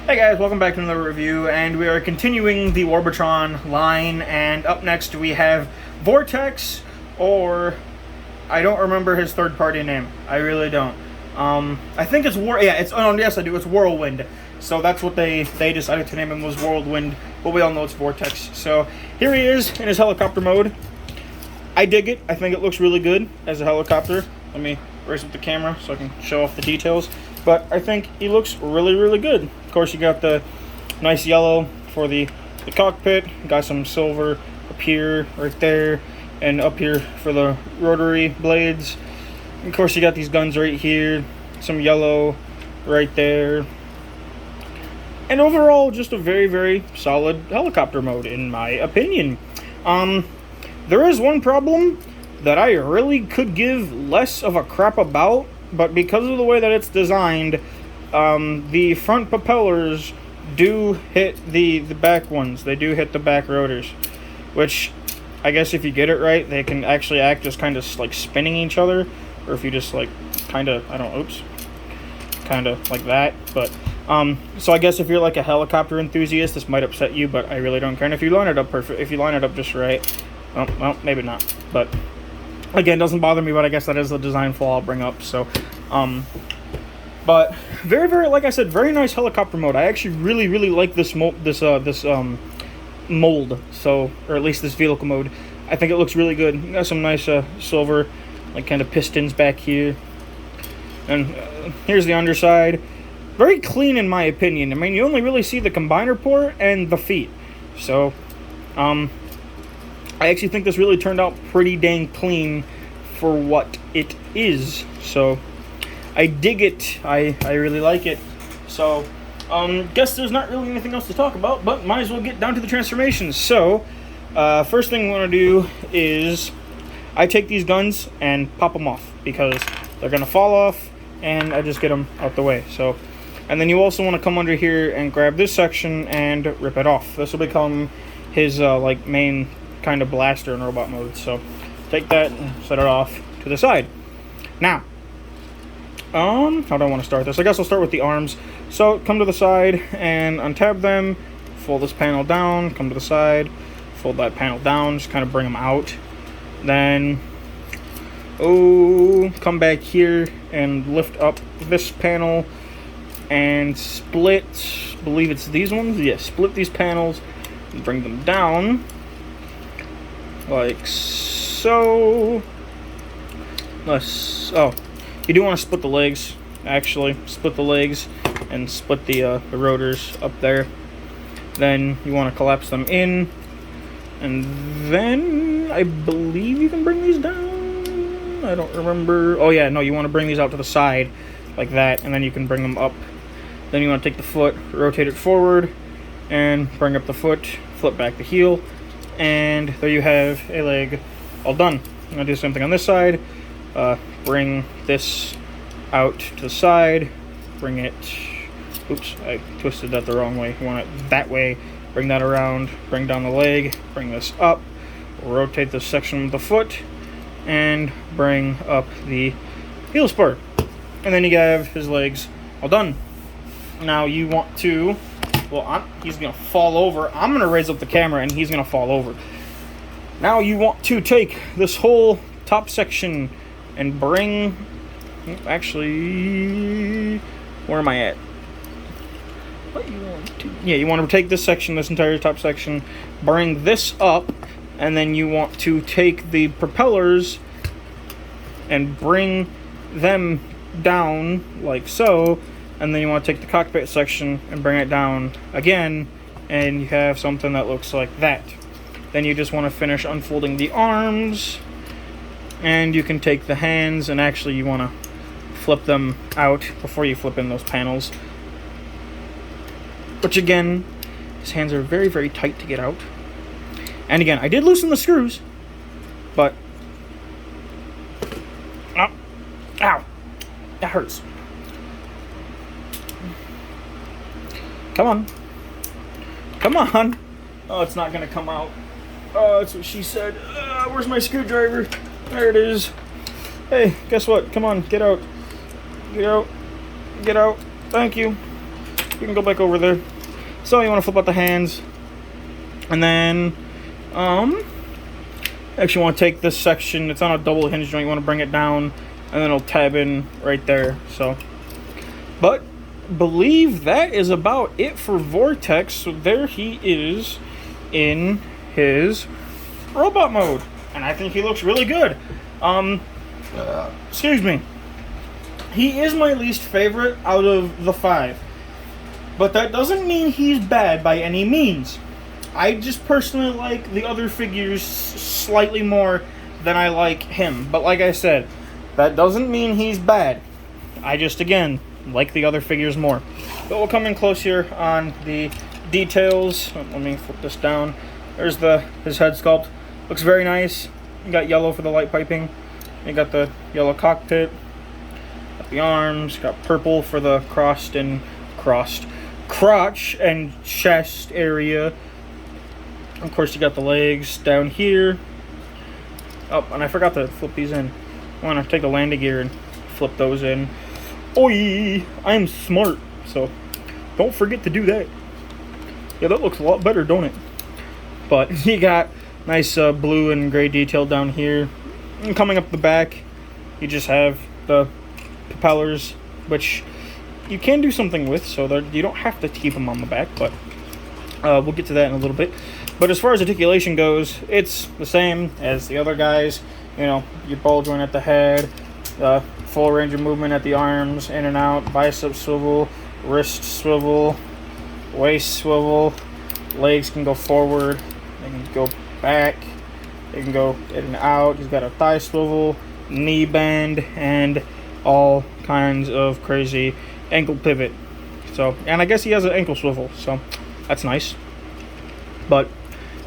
Hey guys, welcome back to another review, and we are continuing the Warbotron line, and up next we have Vortex, or I don't remember his third-party name. I really don't. I think it's yes I do, it's Whirlwind. So that's what they decided to name him, was Whirlwind, but we all know it's Vortex. So here he is in his helicopter mode. I dig it. I think it looks really good as a helicopter. Let me raise up the camera so I can show off the details. But I think he looks really, really good. Of course, you got the nice yellow for the cockpit. Got some silver up here, right there, and up here for the rotary blades. Of course, you got these guns right here. Some yellow right there. And overall, just a very, very solid helicopter mode, in my opinion. There is one problem that I really could give less of a crap about, but because of the way that it's designed, the front propellers do hit the back ones. They do hit the back rotors, which I guess if you get it right, they can actually act as kind of like spinning each other, or if you just like kind of, kind of like that. But so I guess if you're like a helicopter enthusiast, this might upset you, but I really don't care. And if you line it up perfect, if you line it up just right, well, maybe not, but again, doesn't bother me, but I guess that is a design flaw I'll bring up. So, but very, very, like I said, very nice helicopter mode. I actually really, really like this mold. So, or at least this vehicle mode. I think it looks really good. You got some nice silver, like kind of pistons back here, and here's the underside. Very clean, in my opinion. I mean, you only really see the combiner port and the feet. So, I actually think this really turned out pretty dang clean for what it is. So, I dig it. I really like it. So, guess there's not really anything else to talk about, but might as well get down to the transformations. So, first thing we want to do is I take these guns and pop them off, because they're going to fall off, and I just get them out the way. So, and then you also want to come under here and grab this section and rip it off. This will become his like main kind of blaster in robot mode. So take that and set it off to the side. Now, how do I want to start this? I guess I'll start with the arms. So come to the side and untab them, fold this panel down, come to the side, fold that panel down, just kind of bring them out. Then come back here and lift up this panel and split, I believe it's these ones, yeah, split these panels and bring them down like so. You do want to split the legs, actually. Split the legs and split the rotors up there. Then you want to collapse them in, and then I believe you can bring these down. I don't remember. Oh yeah, no, you want to bring these out to the side like that, and then you can bring them up. Then you want to take the foot, rotate it forward, and bring up the foot, flip back the heel, and there you have a leg all done. I'm going to do the same thing on this side. Bring this out to the side, bring it, oops, I twisted that the wrong way. You want it that way, bring that around, bring down the leg, bring this up, rotate this section with the foot, and bring up the heel spur. And then you have his legs all done. Now you want to, he's going to fall over. I'm going to raise up the camera and he's going to fall over. Now you want to take this whole top section and bring, actually, where am I at? You want to take this section, this entire top section, bring this up, and then you want to take the propellers and bring them down like so, and then you want to take the cockpit section and bring it down again, and you have something that looks like that. Then you just want to finish unfolding the arms, and you can take the hands, and actually you want to flip them out before you flip in those panels, which again, his hands are very, very tight to get out. And again, I did loosen the screws, but ow, that hurts. Come on. Oh, it's not gonna come out. Oh, that's what she said. Where's my screwdriver? There it is. Hey, guess what? Come on, get out. Get out. Thank you. we can go back over there. So you want to flip out the hands, and then actually want to take this section. It's on a double hinge joint. You want to bring it down, and then it'll tab in right there. So, but believe that is about it for Vortex. So there he is in his robot mode, and I think he looks really good. Excuse me. He is my least favorite out of the 5, but that doesn't mean he's bad by any means. I just personally like the other figures slightly more than I like him. But like I said, that doesn't mean he's bad. I just, again, like the other figures more. But we'll come in close here on the details. Let me flip this down. There's his head sculpt. Looks very nice. You got yellow for the light piping. You got the yellow cockpit. Got the arms. Got purple for the crotch and chest area. Of course, you got the legs down here. Oh, and I forgot to flip these in. I want to take the landing gear and flip those in. Oi! I'm smart, so don't forget to do that. Yeah, that looks a lot better, don't it? But you got nice blue and gray detail down here. And coming up the back, you just have the propellers, which you can do something with, so that you don't have to keep them on the back, but we'll get to that in a little bit. But as far as articulation goes, it's the same as the other guys. You know, your ball joint at the head, full range of movement at the arms, in and out, bicep swivel, wrist swivel, waist swivel. Legs can go forward, they can go back, they can go in and out. He's got a thigh swivel, knee bend, and all kinds of crazy ankle pivot. So, and I guess he has an ankle swivel, so that's nice. But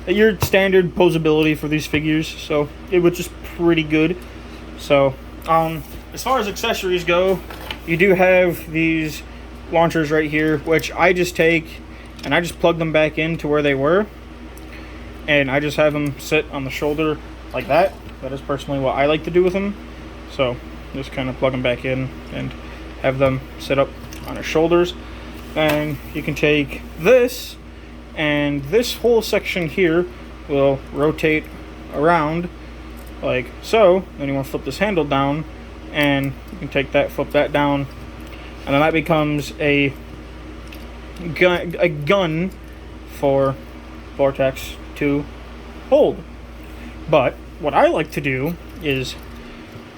your standard posability for these figures, so it was just pretty good. So as far as accessories go, you do have these launchers right here, which I just take and I just plug them back into where they were, and I just have them sit on the shoulder like that. That is personally what I like to do with them. So just kind of plug them back in and have them sit up on his shoulders. And you can take this, and this whole section here will rotate around like so. Then you want to flip this handle down, and you can take that, flip that down, and then that becomes a gun for Vortex to hold. But what I like to do is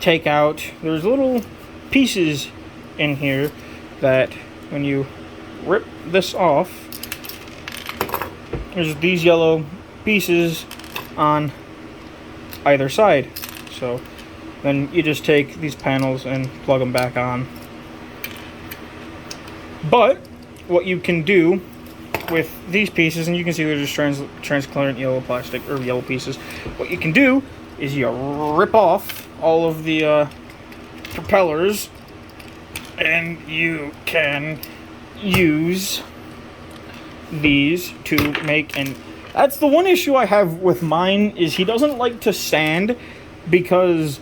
take out, there's little pieces in here that when you rip this off, there's these yellow pieces on either side. So then you just take these panels and plug them back on. But what you can do with these pieces, and you can see they're just transparent yellow plastic or yellow pieces. What you can do is you rip off all of the propellers, and you can use these to make, and that's the one issue I have with mine, is he doesn't like to sand, because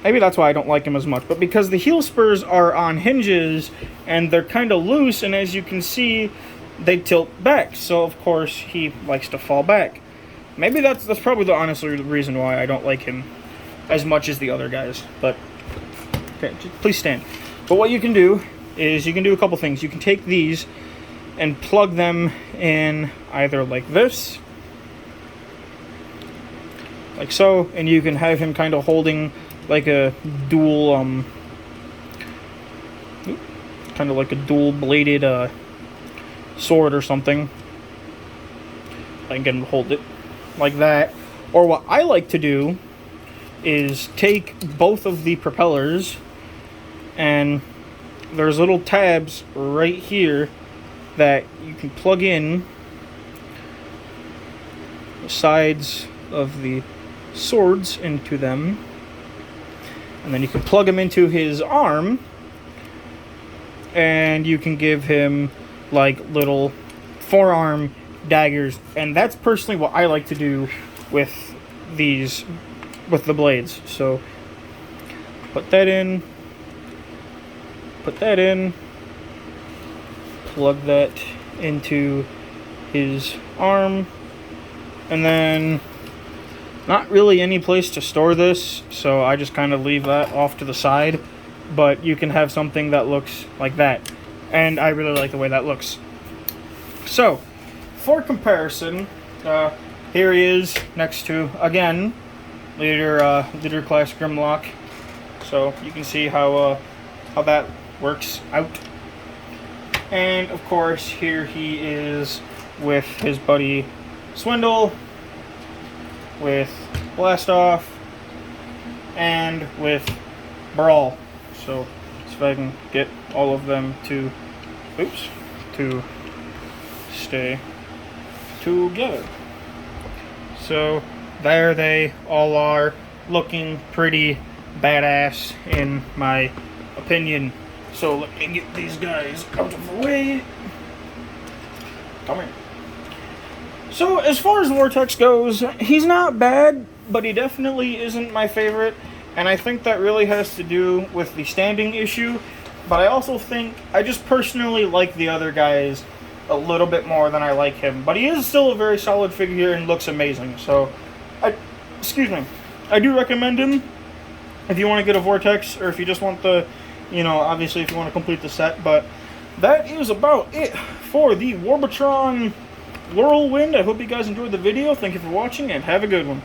maybe that's why I don't like him as much, but because the heel spurs are on hinges and they're kind of loose, and as you can see, they tilt back, so of course he likes to fall back. Maybe that's probably the honestly the reason why I don't like him as much as the other guys. But okay, just please stand. But what you can do is you can do a couple things. You can take these and plug them in either like this, like so, and you can have him kind of holding like a dual kind of like a dual bladed sword or something. I can get him to hold it like that. Or what I like to do is take both of the propellers, and there's little tabs right here that you can plug in the sides of the swords into them, and then you can plug them into his arm, and you can give him like little forearm daggers. And that's personally what I like to do with these, with the blades. So put that in, plug that into his arm, and then not really any place to store this, so I just kind of leave that off to the side. But you can have something that looks like that, and I really like the way that looks. So for comparison, here he is next to, again, leader class Grimlock. So you can see how that works out. And of course, here he is with his buddy Swindle, with Blastoff, and with Brawl. So if I can get all of them to stay together. So there they all are, looking pretty badass in my opinion. So let me get these guys out of the way. Come here. So as far as Vortex goes, he's not bad, but he definitely isn't my favorite. And I think that really has to do with the standing issue. But I also think I just personally like the other guys a little bit more than I like him. But he is still a very solid figure and looks amazing. So, I do recommend him if you want to get a Vortex, or if you just want the, obviously if you want to complete the set. But that is about it for the Warbotron Whirlwind. I hope you guys enjoyed the video. Thank you for watching, and have a good one.